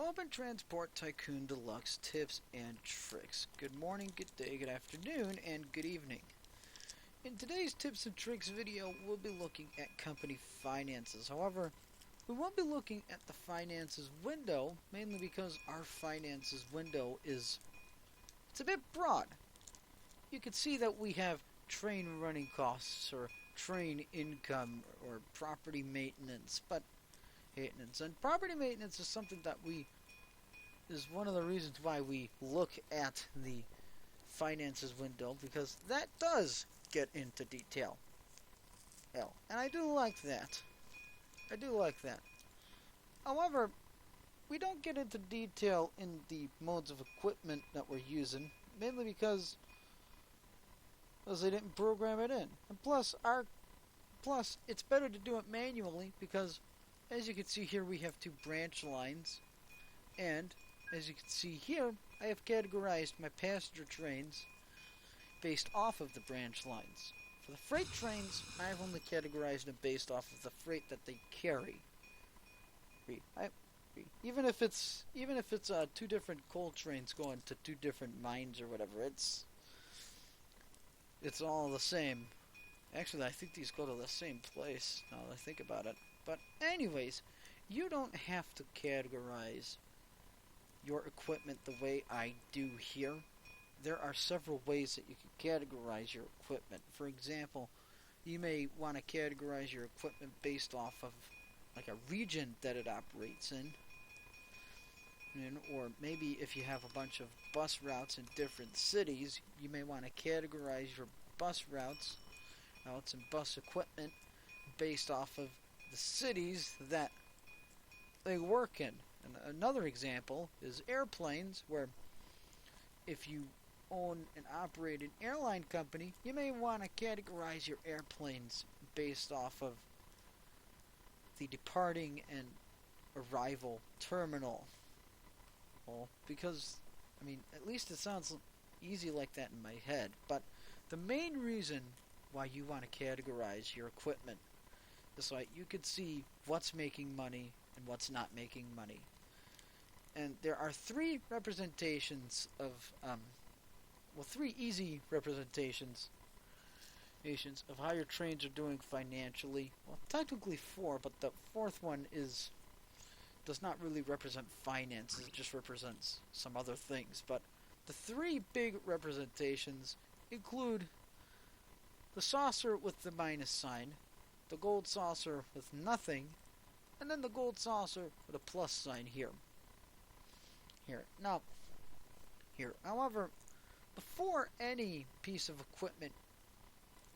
Open Transport Tycoon Deluxe tips and tricks. Good morning, good day, good afternoon, and good evening. In today's tips and tricks video, we'll be looking at company finances. However, we won't be looking at the finances window, mainly because our finances window it's a bit broad. You can see that we have train running costs, or train income, or property maintenance, and property maintenance is something that is one of the reasons why we look at the finances window, because that does get into detail. And I do like that. However, we don't get into detail in the modes of equipment that we're using, mainly because they didn't program it in. And plus, it's better to do it manually because, as you can see here, we have two branch lines, and as you can see here, I have categorized my passenger trains based off of the branch lines. For the freight trains, I've only categorized them based off of the freight that they carry. Even if it's two different coal trains going to two different mines or whatever, it's all the same. Actually, I think these go to the same place, now that I think about it. But anyways, you don't have to categorize your equipment the way I do here. There are several ways that you can categorize your equipment. For example, you may want to categorize your equipment based off of like a region that it operates in. Or maybe if you have a bunch of bus routes in different cities, you may want to categorize your bus routes and bus equipment based off of the cities that they work in. And another example is airplanes, where if you own and operate an airline company, you may want to categorize your airplanes based off of the departing and arrival terminal. Well, because, at least it sounds easy like that in my head, but the main reason why you want to categorize your equipment is so you could see what's making money and what's not making money. And there are three representations of, three easy representations of how your trains are doing financially. Well, technically four, but the fourth one does not really represent finances, it just represents some other things. But the three big representations include the saucer with the minus sign, the gold saucer with nothing, and then the gold saucer with a plus sign here. However, before any piece of equipment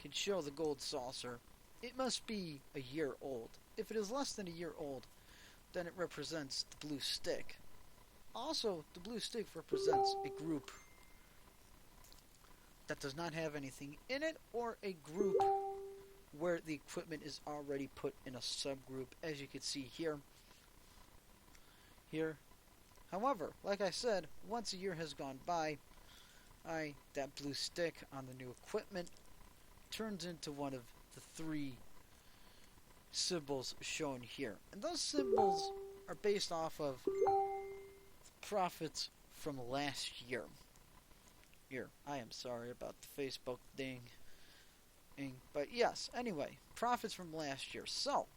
can show the gold saucer, it must be a year old. If it is less than a year old, then it represents the blue stick. Also, the blue stick represents a group that does not have anything in it, or a group where the equipment is already put in a subgroup, as you can see here. However, like I said, once a year has gone by, that blue stick on the new equipment turns into one of the three symbols shown here. And those symbols are based off of profits from last year. I am sorry about the Facebook ding. But yes, anyway, profits from last year. So,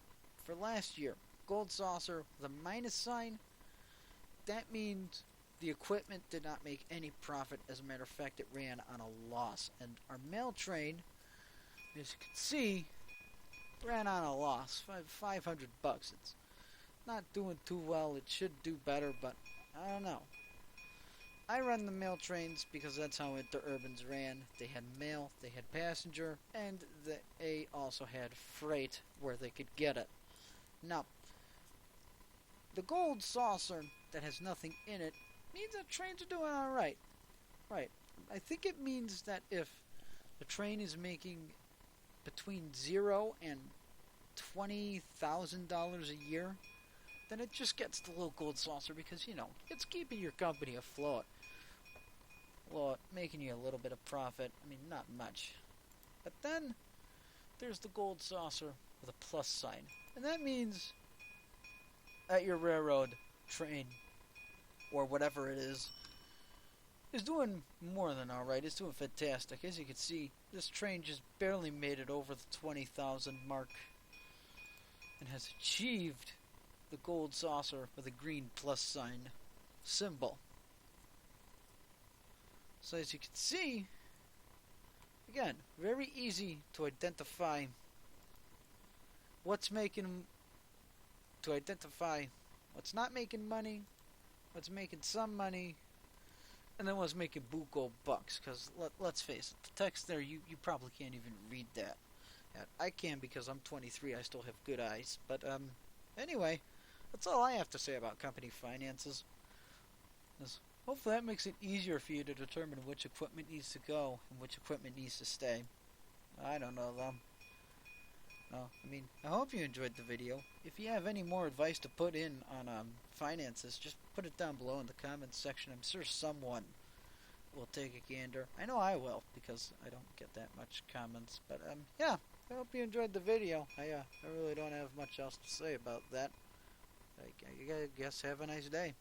for last year, gold saucer with a minus sign, that means the equipment did not make any profit. As a matter of fact, it ran on a loss. And our mail train, as you can see, ran on a loss. $500. It's not doing too well. It should do better, but I don't know. I run the mail trains because that's how Interurbans ran. They had mail, they had passenger, and they also had freight where they could get it. Now, the gold saucer that has nothing in it means that trains are doing alright. Right. I think it means that if the train is making between $0 and $20,000 a year, then it just gets the little gold saucer because, it's keeping your company afloat. Making you a little bit of profit. Not much. But then there's the gold saucer with a plus sign. And that means at your railroad train or whatever it is doing more than alright. It's doing fantastic. As you can see, this train just barely made it over the 20,000 mark and has achieved the gold saucer with a green plus sign symbol. So as you can see, again, very easy to identify what's not making money, what's making some money, and then what's making buco bucks. Because let's face it, the text there, you probably can't even read that. I can because I'm 23, I still have good eyes. But anyway, that's all I have to say about company finances. Hopefully that makes it easier for you to determine which equipment needs to go and which equipment needs to stay. I don't know though. No, I hope you enjoyed the video. If you have any more advice to put in on finances, just put it down below in the comments section. I'm sure someone will take a gander. I know I will, because I don't get that much comments. But yeah, I hope you enjoyed the video. I really don't have much else to say about that. I guess have a nice day.